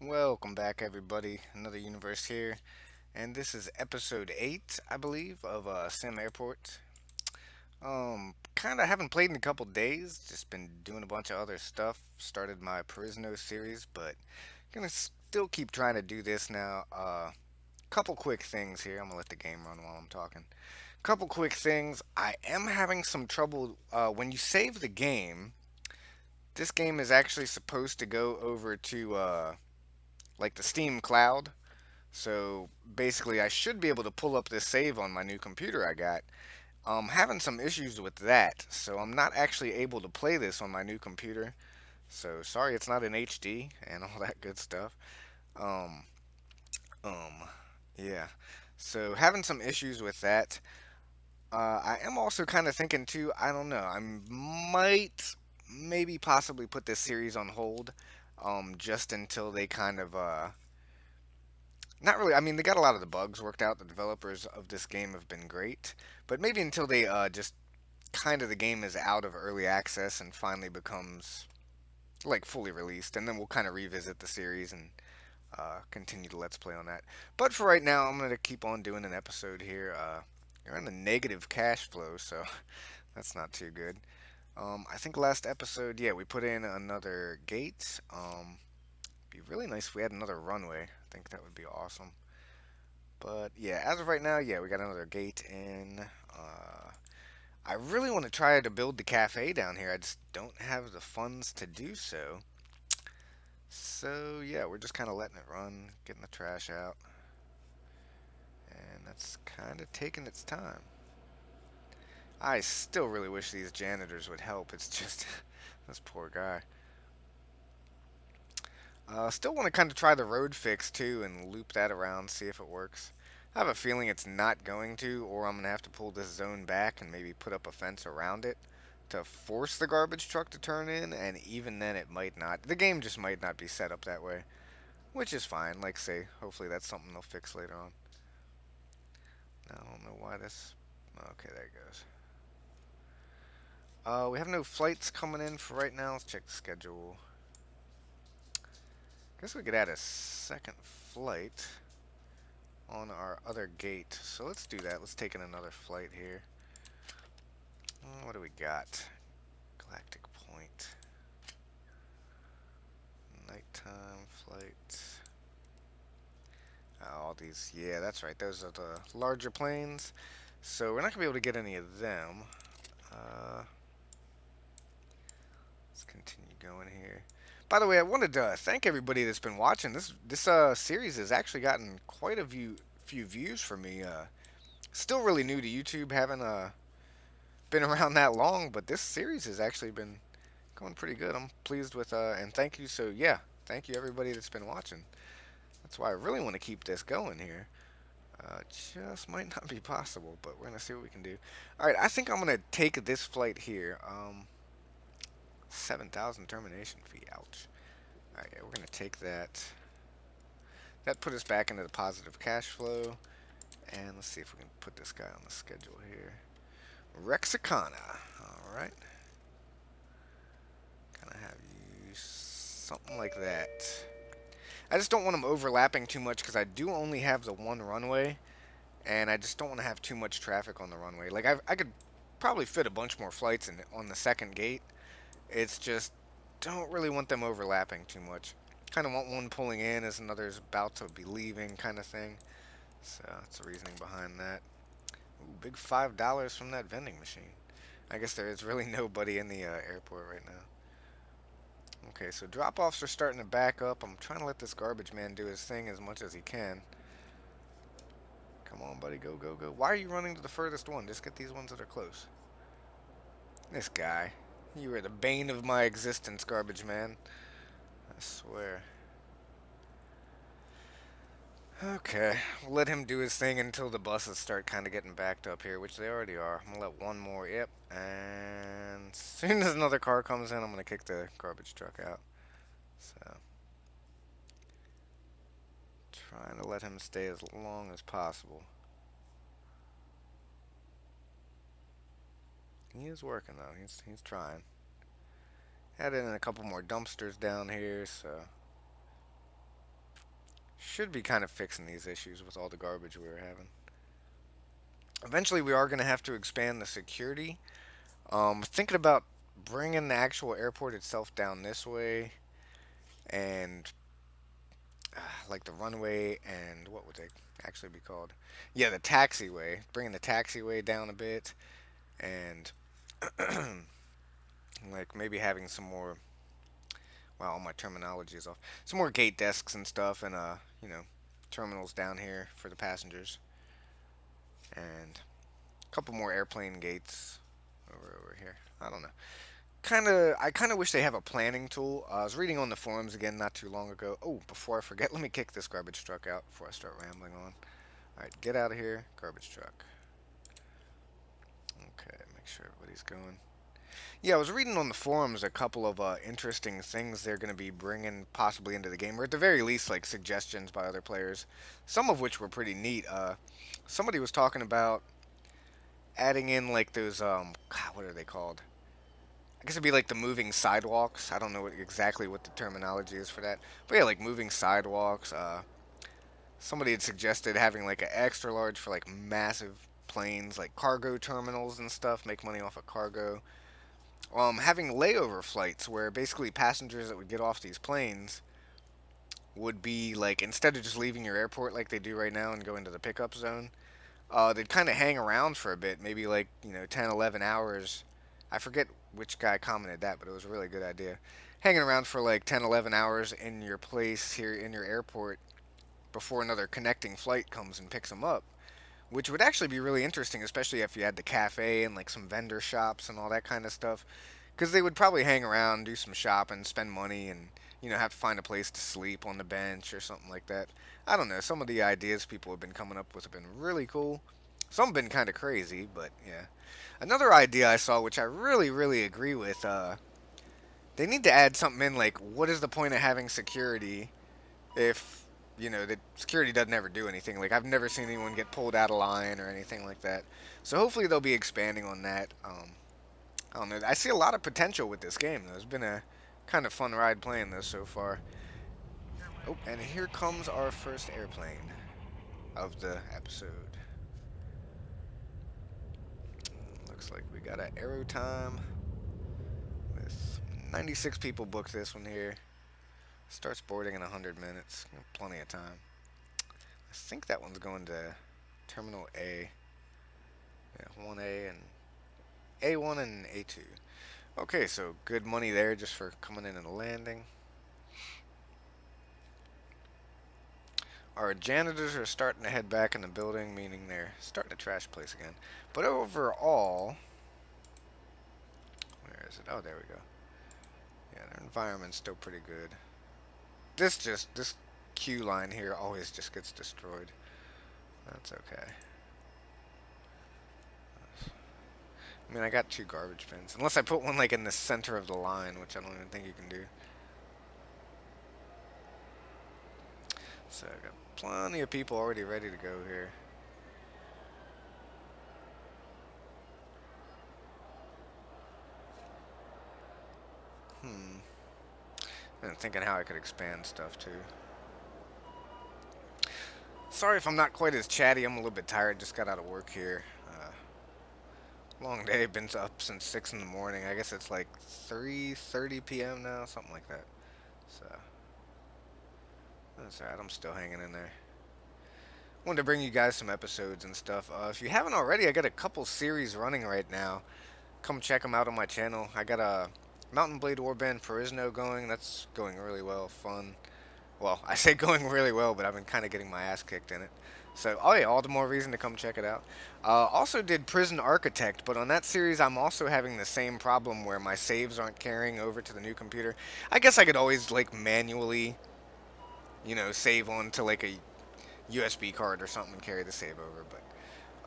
Welcome back, everybody. Another universe here, and this is episode 8, I believe, of SimAirport. Kind of haven't played in a couple days. Just been doing a bunch of other stuff. Started my Perisno series, but gonna still keep trying to do this now. Couple quick things here. I'm gonna let the game run while I'm talking. Couple quick things. I am having some trouble when you save the game. This game is actually supposed to go over to like the Steam cloud. So basically, I should be able to pull up this save on my new computer I got. Having some issues with that, so I'm not actually able to play this on my new computer. So sorry, it's not in HD and all that good stuff. Um, um, yeah. So having some issues with that. I am also kind of thinking too. I don't know. I might, maybe, possibly put this series on hold, just until they kind of not really. I mean, they got a lot of the bugs worked out. The developers of this game have been great, but maybe until they just kind of the game is out of early access and finally becomes like fully released, and then we'll kind of revisit the series and continue to let's play on that. But for right now, I'm gonna keep on doing an episode here. You're in the negative cash flow, so that's not too good. I think last episode, yeah, we put in another gate. Be really nice if we had another runway. I think that would be awesome. But yeah, as of right now, yeah, we got another gate in. I really want to try to build the cafe down here. I just don't have the funds to do so. So yeah, we're just kind of letting it run, getting the trash out, and that's kind of taking its time. I still really wish these janitors would help. It's just this poor guy. Still want to kind of try the road fix too and loop that around, see if it works. I have a feeling it's not going to, or I'm going to have to pull this zone back and maybe put up a fence around it to force the garbage truck to turn in, and even then it might not. The game just might not be set up that way, which is fine. Like, say, hopefully that's something they'll fix later on. I don't know why this. Okay, there it goes. We have no flights coming in for right now. Let's check the schedule. Guess we could add a second flight on our other gate. So let's do that. Let's take in another flight here. What do we got? Galactic Point. Nighttime flight. All these. Yeah, that's right. Those are the larger planes. So we're not going to be able to get any of them. Uh, let's continue going here. By the way, I wanted to thank everybody that's been watching. This series has actually gotten quite a few views for me. Still really new to YouTube, haven't been around that long, but this series has actually been going pretty good. I'm pleased with and thank you. So yeah, thank you everybody that's been watching. That's why I really want to keep this going here. Just might not be possible, but we're gonna see what we can do. All right, I think I'm gonna take this flight here. 7,000 termination fee. Ouch. All right, yeah, we're gonna take that. That put us back into the positive cash flow, and let's see if we can put this guy on the schedule here. Rexicana. All right. Kind of have you something like that. I just don't want them overlapping too much because I do only have the one runway, and I just don't want to have too much traffic on the runway. Like I could probably fit a bunch more flights in on the second gate. It's just don't really want them overlapping too much. Kind of want one pulling in as another's about to be leaving, kind of thing. So that's the reasoning behind that. Ooh, big $5 from that vending machine. I guess there is really nobody in the airport right now. Okay, so drop-offs are starting to back up. I'm trying to let this garbage man do his thing as much as he can. Come on, buddy, go, go, go. Why are you running to the furthest one? Just get these ones that are close. This guy. You are the bane of my existence, garbage man. I swear. Okay, we'll let him do his thing until the buses start kind of getting backed up here, which they already are. I'm gonna let one more, yep. And as soon as another car comes in, I'm gonna kick the garbage truck out. So, trying to let him stay as long as possible. He is working though. He's trying. Added in a couple more dumpsters down here, so Should be kind of fixing these issues with all the garbage we were having. Eventually, we are going to have to expand the security. Thinking about bringing the actual airport itself down this way, and like the runway, and what would they actually be called? Yeah, the taxiway. Bringing the taxiway down a bit, and like maybe having some more. Wow, all my terminology is off. Some more gate desks and stuff, and terminals down here for the passengers, and a couple more airplane gates over here. I don't know. I kind of wish they have a planning tool. I was reading on the forums again not too long ago. Oh, before I forget, let me kick this garbage truck out before I start rambling on. All right, get out of here, garbage truck. Okay, make sure everybody's going. Yeah, I was reading on the forums a couple of interesting things they're going to be bringing possibly into the game, or at the very least, like suggestions by other players. Some of which were pretty neat. Somebody was talking about adding in like those God, what are they called? I guess it'd be like the moving sidewalks. I don't know exactly what the terminology is for that, but yeah, like moving sidewalks. Somebody had suggested having like an extra large for like massive planes, like cargo terminals and stuff. Make money off of cargo. Having layover flights where basically passengers that would get off these planes would be like instead of just leaving your airport like they do right now and go into the pickup zone, they'd kind of hang around for a bit, maybe like 10, 11 hours. I forget which guy commented that, but it was a really good idea. Hanging around for like 10, 11 hours in your place here in your airport before another connecting flight comes and picks them up, which would actually be really interesting, especially if you had the cafe and like some vendor shops and all that kind of stuff. Because they would probably hang around, do some shopping, spend money, and have to find a place to sleep on the bench or something like that. I don't know. Some of the ideas people have been coming up with have been really cool. Some have been kind of crazy, but yeah. Another idea I saw, which I really, really agree with, they need to add something in like, what is the point of having security if the security doesn't ever do anything? Like I've never seen anyone get pulled out of line or anything like that. So hopefully they'll be expanding on that. I don't know. I see a lot of potential with this game, though. It's been a kind of fun ride playing this so far. Oh, and here comes our first airplane of the episode. Looks like we got an aero time with 96 people booked this one here. Starts boarding in 100 minutes. Plenty of time. I think that one's going to Terminal A. Yeah, 1A and A1 and A2. Okay, so good money there just for coming in and landing. Our janitors are starting to head back in the building, meaning they're starting to trash the place again. But overall, where is it? Oh, there we go. Yeah, their environment's still pretty good. This queue line here always just gets destroyed. That's okay. I mean, I got two garbage bins. Unless I put one like in the center of the line, which I don't even think you can do. So I got plenty of people already ready to go here. Hmm. And thinking how I could expand stuff too. Sorry if I'm not quite as chatty. I'm a little bit tired. Just got out of work here. Long day. Been up since 6 in the morning. I guess it's like 3:30 p.m. now, something like that. So that's alright. I'm still hanging in there. Wanted to bring you guys some episodes and stuff. If you haven't already, I got a couple series running right now. Come check them out on my channel. I got a Mountain Blade Warband Perisno going. That's going really well. Fun. Well, I say going really well, but I've been kind of getting my ass kicked in it. So, oh yeah, all the more reason to come check it out. Also did Prison Architect, but on that series I'm also having the same problem where my saves aren't carrying over to the new computer. I guess I could always like manually, save onto like a USB card or something and carry the save over, but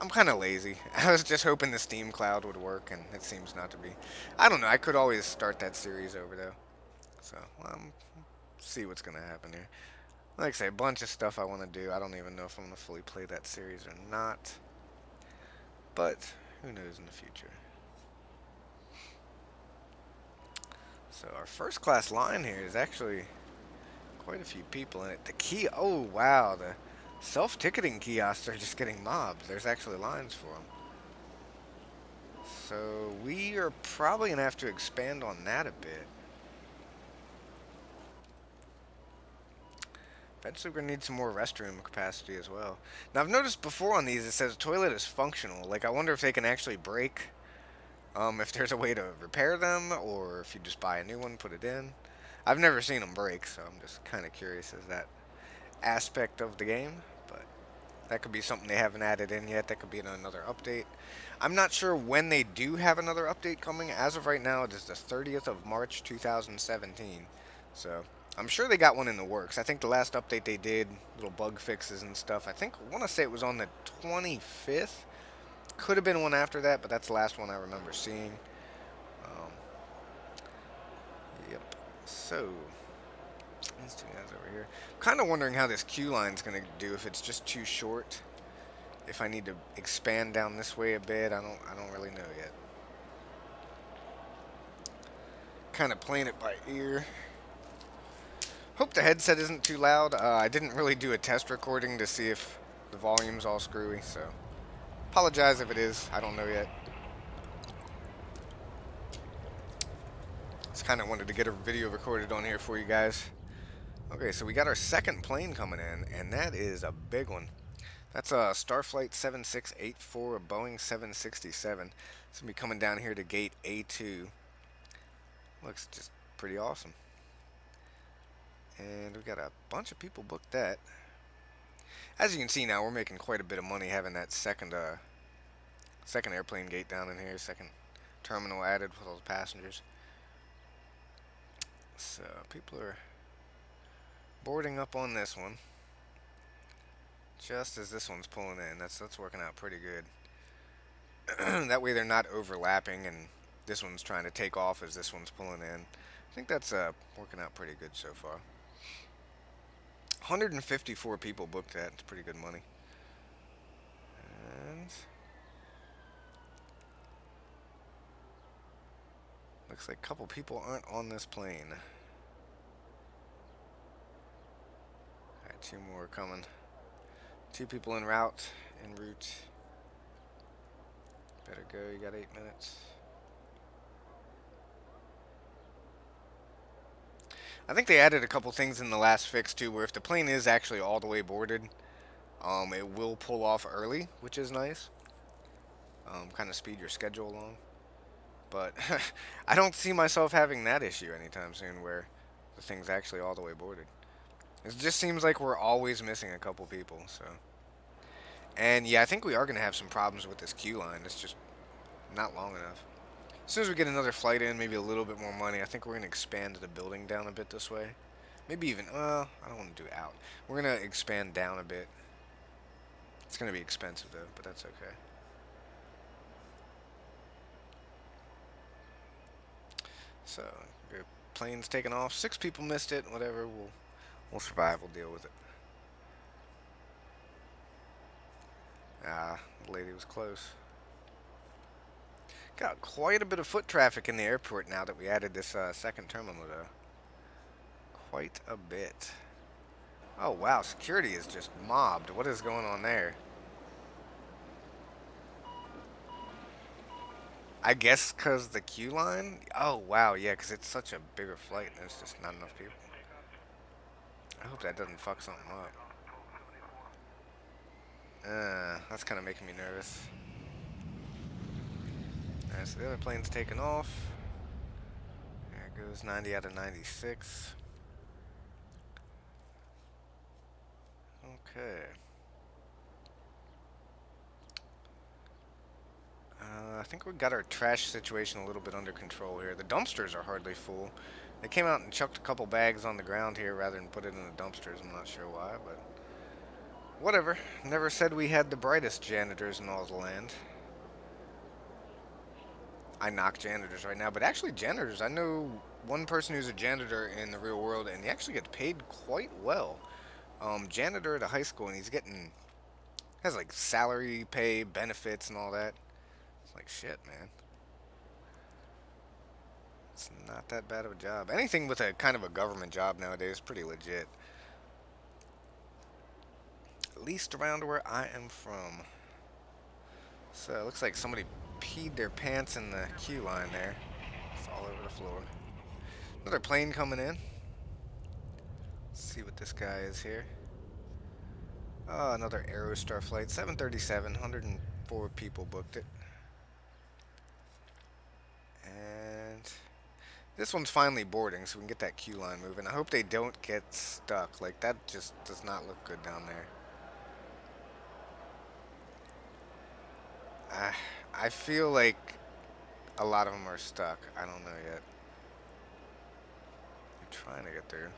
I'm kind of lazy. I was just hoping the Steam Cloud would work, and it seems not to be. I don't know. I could always start that series over though. So, see what's gonna happen here. Like I say, a bunch of stuff I want to do. I don't even know if I'm going to fully play that series or not. But who knows in the future. So our first class line here is actually Quite a few people in it. The key. Oh wow, the self-ticketing kiosks are just getting mobbed. There's actually lines for them. So we are probably gonna have to expand on that a bit. Eventually, we're gonna need some more restroom capacity as well. Now, I've noticed before on these it says toilet is functional. Like, I wonder if they can actually break. If there's a way to repair them, or if you just buy a new one, put it in. I've never seen them break, so I'm just kind of curious as that aspect of the game. But that could be something they haven't added in yet. That could be in another update. I'm not sure when they do have another update coming. As of right now, it is the 30th of March 2017. So I'm sure they got one in the works. I think the last update they did, little bug fixes and stuff, I want to say it was on the 25th. Could have been one after that, but that's the last one I remember seeing. Um, yep. So, these two guys over here. Kind of wondering how this queue line's going to do, if it's just too short. If I need to expand down this way a bit, I don't really know yet. Kind of playing it by ear. Hope the headset isn't too loud. I didn't really do a test recording to see if the volume's all screwy, so apologize if it is. I don't know yet. Just kind of wanted to get a video recorded on here for you guys. Okay, so we got our second plane coming in, and that is a big one. That's a Starflight 7684, a Boeing 767. It's going to be coming down here to gate A2. Looks just pretty awesome. And we've got a bunch of people booked that. As you can see now, we're making quite a bit of money having that second airplane gate down in here, second terminal added for those passengers. So people are boarding up on this one just as this one's pulling in. That's working out pretty good. That way they're not overlapping and this one's trying to take off as this one's pulling in. I think that's working out pretty good so far. 154 people booked that. It's pretty good money. And looks like a couple people aren't on this plane. Alright, two more coming. Two people en route. Better go, you got 8 minutes. I think they added a couple things in the last fix too, where if the plane is actually all the way boarded, it will pull off early, which is nice. Kind of speed your schedule along. But I don't see myself having that issue anytime soon, where the thing's actually all the way boarded. It just seems like we're always missing a couple people. So, and yeah, I think we are gonna have some problems with this queue line. It's just not long enough. As soon as we get another flight in, maybe a little bit more money, I think we're gonna expand the building down a bit this way. Maybe even, I don't want to do out. We're gonna expand down a bit. It's gonna be expensive though, but that's okay. So, your plane's taking off. 6 people missed it. Whatever. We'll survive. We'll deal with it. Ah, the lady was close. Got quite a bit of foot traffic in the airport now that we added this second terminal, though. Quite a bit. Oh wow, security is just mobbed. What is going on there? I guess because the queue line? Oh wow, yeah, because it's such a bigger flight and there's just not enough people. I hope that doesn't fuck something up. That's kind of making me nervous. Alright, so the other plane's taking off. There goes 90 out of 96. Okay. I think we got our trash situation a little bit under control here. The dumpsters are hardly full. They came out and chucked a couple bags on the ground here rather than put it in the dumpsters. I'm not sure why, but whatever. Never said we had the brightest janitors in all the land. I knock janitors right now, but actually janitors, I know one person who's a janitor in the real world, and he actually gets paid quite well. Janitor at a high school, and has like salary pay, benefits, and all that. It's like shit, man. It's not that bad of a job. Anything with a kind of a government job nowadays is pretty legit. At least around where I am from. So it looks like somebody peed their pants in the queue line there. It's all over the floor. Another plane coming in. Let's see what this guy is here. Oh, another Aerostar flight. 737. 104 people booked it. And this one's finally boarding, so we can get that queue line moving. I hope they don't get stuck. Like, that just does not look good down there. Uh, I feel like a lot of them are stuck. I don't know yet. I'm trying to get through.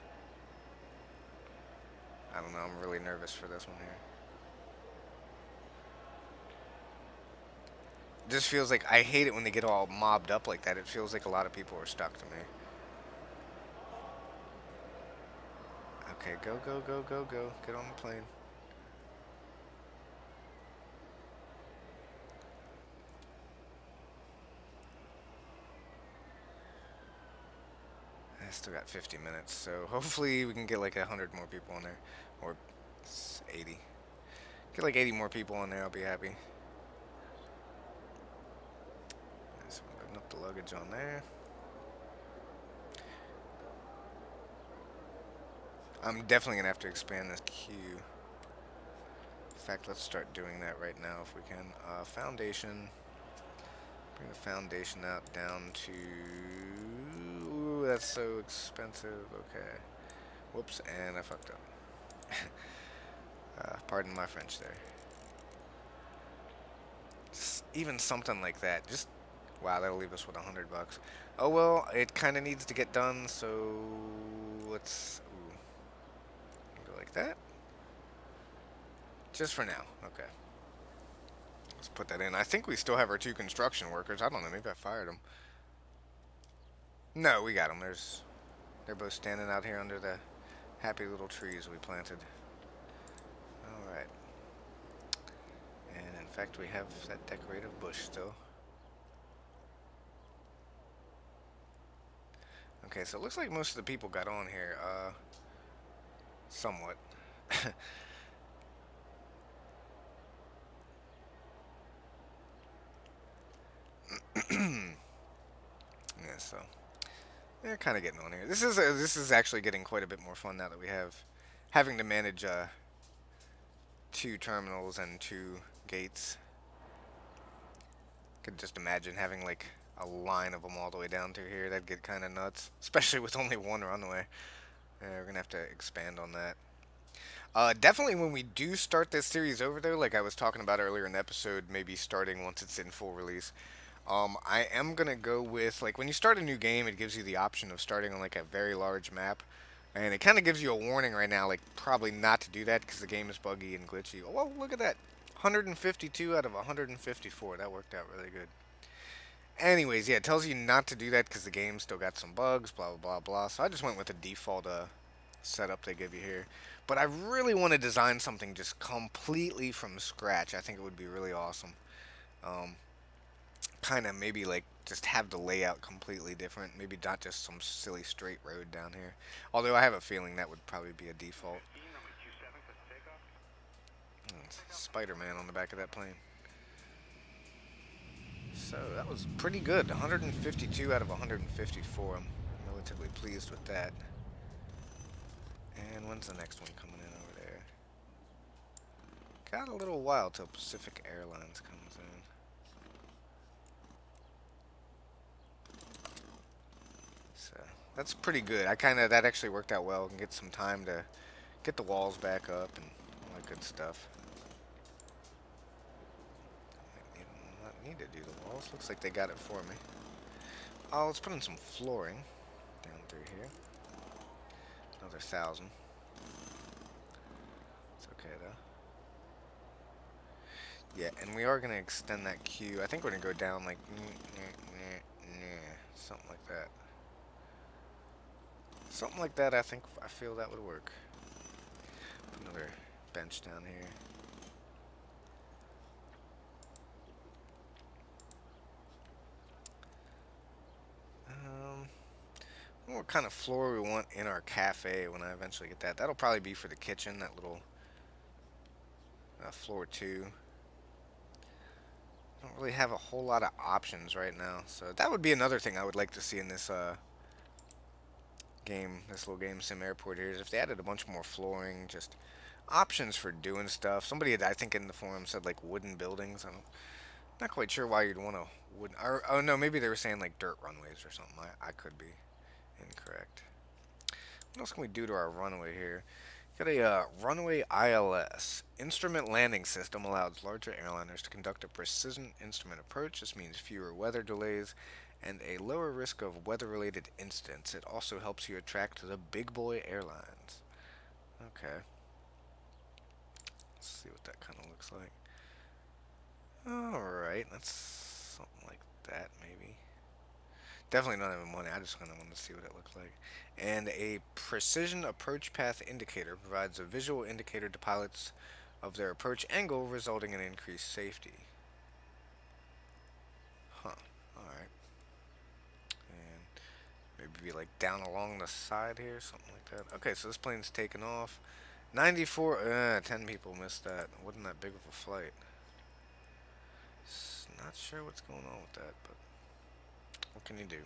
I don't know. I'm really nervous for this one here. It just feels like I hate it when they get all mobbed up like that. It feels like a lot of people are stuck to me. Okay, go, go, go, go, go. Get on the plane. I still got 50 minutes, so hopefully we can get like 100 more people in there. Or 80. Get like 80 more people in there, I'll be happy. So I'm loading up the luggage on there. I'm definitely going to have to expand this queue. In fact, let's start doing that right now if we can. Foundation. Bring the foundation out down to... Ooh, that's so expensive. Okay. Whoops, and I fucked up. Pardon my French there. Even something like that. Just, wow, that'll leave us with $100. Oh well, it kind of needs to get done, so let's go like that. Just for now. Okay. Let's put that in. I think we still have our two construction workers. I don't know. Maybe I fired them. No, we got them. They're both standing out here under the happy little trees we planted. All right. And in fact, we have that decorative bush still. Okay, so it looks like most of the people got on here. Somewhat. Yeah, so they're kind of getting on here. This is actually getting quite a bit more fun now that we have having to manage two terminals and two gates. Could just imagine having like a line of them all the way down through here. That'd get kind of nuts, especially with only one runway. Yeah, we're gonna have to expand on that. Definitely when we do start this series over though, like I was talking about earlier in the episode, maybe starting once it's in full release. I am gonna go with like when you start a new game, it gives you the option of starting on like a very large map, and it kind of gives you a warning right now, like probably not to do that because the game is buggy and glitchy. Oh, well, look at that, 152 out of 154. That worked out really good. Anyways, yeah, it tells you not to do that because the game still got some bugs, blah blah blah blah. So I just went with the default setup they give you here. But I really want to design something just completely from scratch. I think it would be really awesome. Um, Kind of maybe like just have the layout completely different. Maybe not just some silly straight road down here. Although I have a feeling that would probably be a default. Spider-Man on the back of that plane. So that was pretty good. 152 out of 154. I'm relatively pleased with that. And when's the next one coming in over there? Got a little while till Pacific Airlines comes in. So that's pretty good. That actually worked out well. And get some time to get the walls back up and all that good stuff. Might not need to do the walls. Looks like they got it for me. Oh, let's put in some flooring down through here. Another 1,000. It's okay though. Yeah, and we are gonna extend that queue. I think we're gonna go down like something like that. Something like that. I feel that would work. Put another bench down here. What kind of floor we want in our cafe when I eventually get that. That'll probably be for the kitchen, that little floor 2. Don't really have a whole lot of options right now. So that would be another thing I would like to see in this game, this little game SimAirport here, is if they added a bunch more flooring, just options for doing stuff. Somebody had, I think in the forum said like wooden buildings. I'm not quite sure why you'd want a wooden, or, oh no, maybe they were saying like dirt runways or something. I could be incorrect. What else can we do to our runway here? Got a runway ILS. Instrument landing system allows larger airliners to conduct a precision instrument approach. This means fewer weather delays and a lower risk of weather-related incidents. It also helps you attract the big boy airlines. Okay, let's see what that kind of looks like. Alright, that's something like that, maybe. Definitely not having money. I just kind of want to see what it looks like. And a precision approach path indicator provides a visual indicator to pilots of their approach angle, resulting in increased safety. Huh. Alright. And maybe be like down along the side here, something like that. Okay, so this plane's taking off. 94, 10 people missed that. Wasn't that big of a flight. Not sure what's going on with that, but what can you do?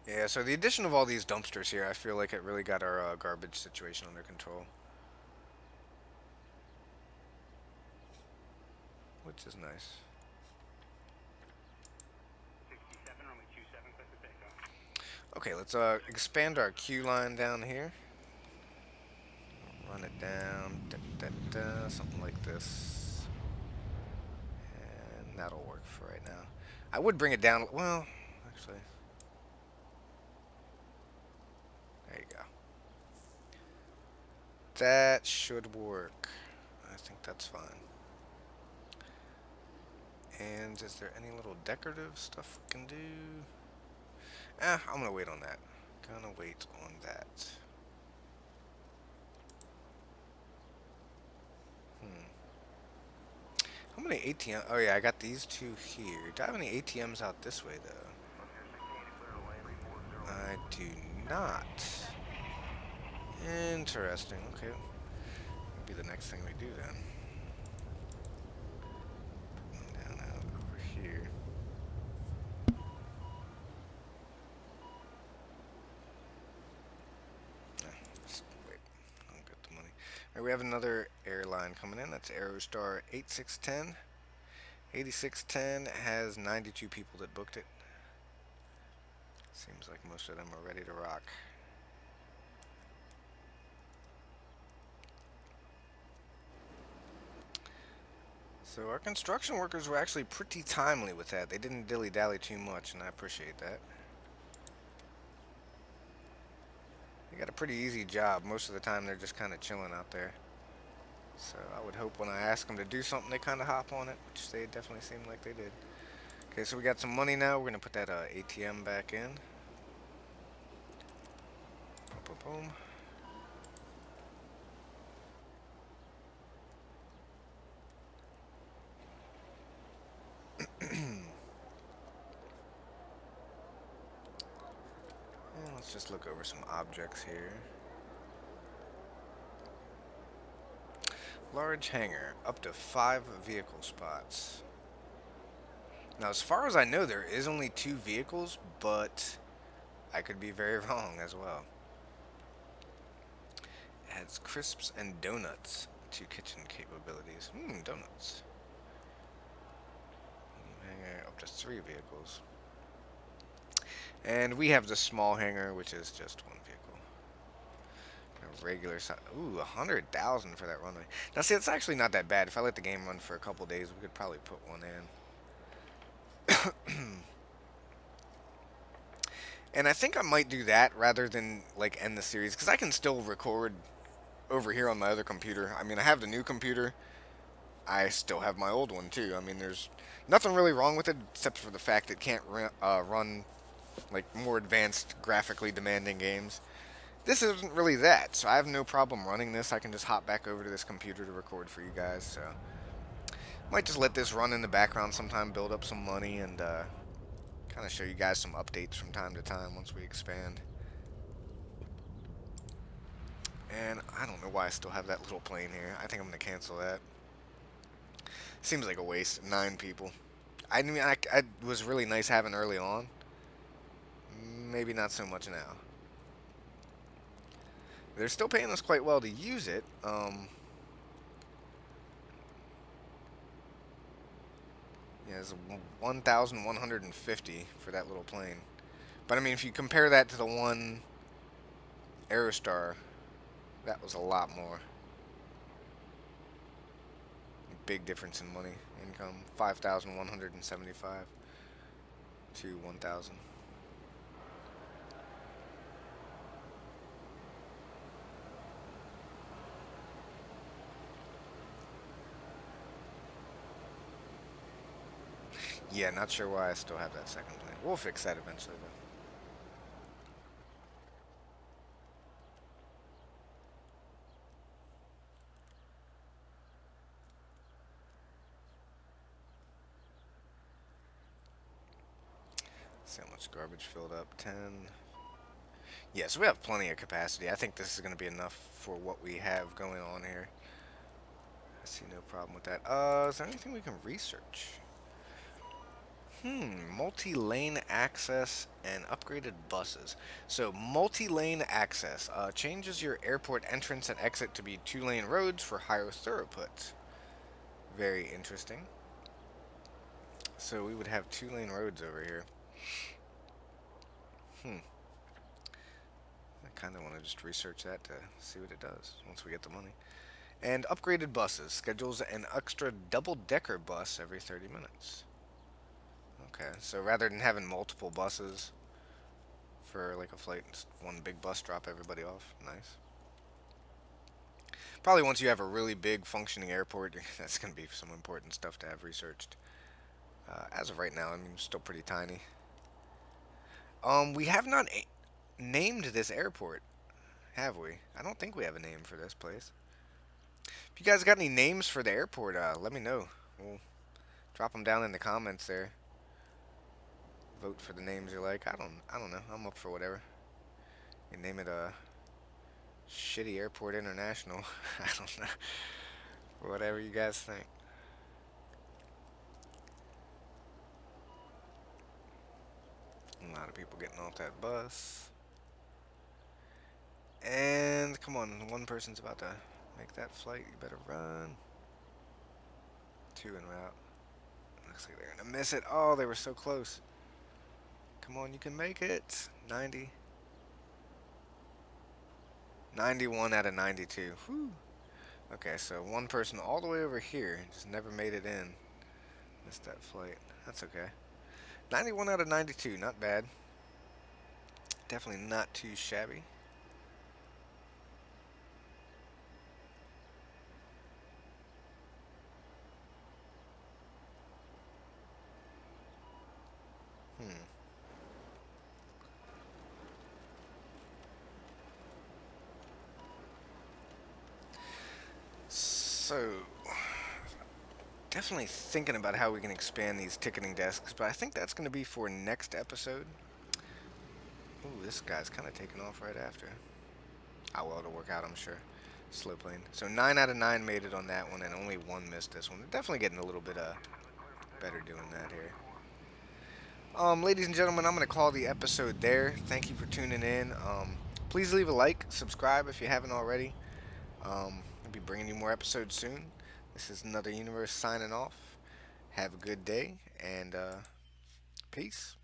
Yeah, so the addition of all these dumpsters here, I feel like it really got our garbage situation under control. Which is nice. Okay, let's expand our queue line down here. Run it down, something like this. And that'll work for right now. I would bring it down, well, actually, there you go. That should work. I think that's fine. And is there any little decorative stuff we can do? I'm gonna wait on that. Gonna wait on that. Hmm. How many ATM? Oh yeah, I got these two here. Do I have any ATMs out this way though? I do not. Interesting. Okay. That'll be the next thing we do then. Down out over here. Just wait. I'll get the money. Alright, we have another airline coming in. That's Aerostar 8610. 8610 has 92 people that booked it. Seems like most of them are ready to rock. So our construction workers were actually pretty timely with that. They didn't dilly-dally too much, and I appreciate that. They got a pretty easy job. Most of the time they're just kind of chilling out there. So I would hope when I ask them to do something, they kind of hop on it, which they definitely seem like they did. Okay, so we got some money now. We're going to put that ATM back in. Boom, boom, boom. And let's just look over some objects here. Large hangar, up to 5 vehicle spots. Now, as far as I know, there is only 2 vehicles, but I could be very wrong as well. Adds crisps and donuts to kitchen capabilities. Donuts. Hangar, up to 3 vehicles. And we have the small hangar, which is just 1 vehicle. A regular size. Ooh, 100,000 for that runway. Now, see, it's actually not that bad. If I let the game run for a couple days, we could probably put one in. And I think I might do that rather than like end the series because I can still record over here on my other computer. I mean, I have the new computer. I still have my old one too. I mean, there's nothing really wrong with it except for the fact it can't run like more advanced, graphically demanding games. This isn't really that, so I have no problem running this. I can just hop back over to this computer to record for you guys. So might just let this run in the background sometime, build up some money, and Kind of show you guys some updates from time to time once we expand. And I don't know why I still have that little plane here. I think I'm going to cancel that. Seems like a waste. 9 people. I mean, I was really nice having early on. Maybe not so much now. They're still paying us quite well to use it. Yeah, it's 1,150 for that little plane. But I mean, if you compare that to the one Aerostar, that was a lot more. Big difference in money income. 5,175 to 1,000. Yeah, not sure why I still have that second plane. We'll fix that eventually, though. See how much garbage filled up. 10. Yes, we have plenty of capacity. I think this is going to be enough for what we have going on here. I see no problem with that. Is there anything we can research? Multi-lane access and upgraded buses. So multi-lane access changes your airport entrance and exit to be two-lane roads for higher throughput. Very interesting. So we would have two-lane roads over here. Hmm. I kind of want to just research that to see what it does once we get the money. And upgraded buses schedules an extra double-decker bus every 30 minutes. Okay, so rather than having multiple buses for like a flight, just one big bus drop everybody off. Nice. Probably once you have a really big functioning airport, that's going to be some important stuff to have researched. As of right now, I mean, it's still pretty tiny. We have not named this airport, have we? I don't think we have a name for this place. If you guys got any names for the airport, let me know. We'll drop them down in the comments there. Vote for the names you like. I don't know. I'm up for whatever. You name it Shitty Airport International. I don't know. Whatever you guys think. A lot of people getting off that bus. And come on, one person's about to make that flight. You better run. Two en route. Looks like they're gonna miss it. Oh, they were so close. Come on, you can make it. 90. 91 out of 92. Whew. Okay, so one person all the way over here just never made it in. Missed that flight. That's okay. 91 out of 92, not bad. Definitely not too shabby. Hmm. So, definitely thinking about how we can expand these ticketing desks, but I think that's going to be for next episode. Ooh, this guy's kind of taking off right after. Ah, well, it'll work out, I'm sure. Slow plane. So 9 out of 9 made it on that one, and only one missed this one. They're definitely getting a little bit better doing that here. Ladies and gentlemen, I'm going to call the episode there. Thank you for tuning in. Please leave a like, subscribe if you haven't already. I'll be bringing you more episodes soon. This is Another Universe signing off. Have a good day, and peace.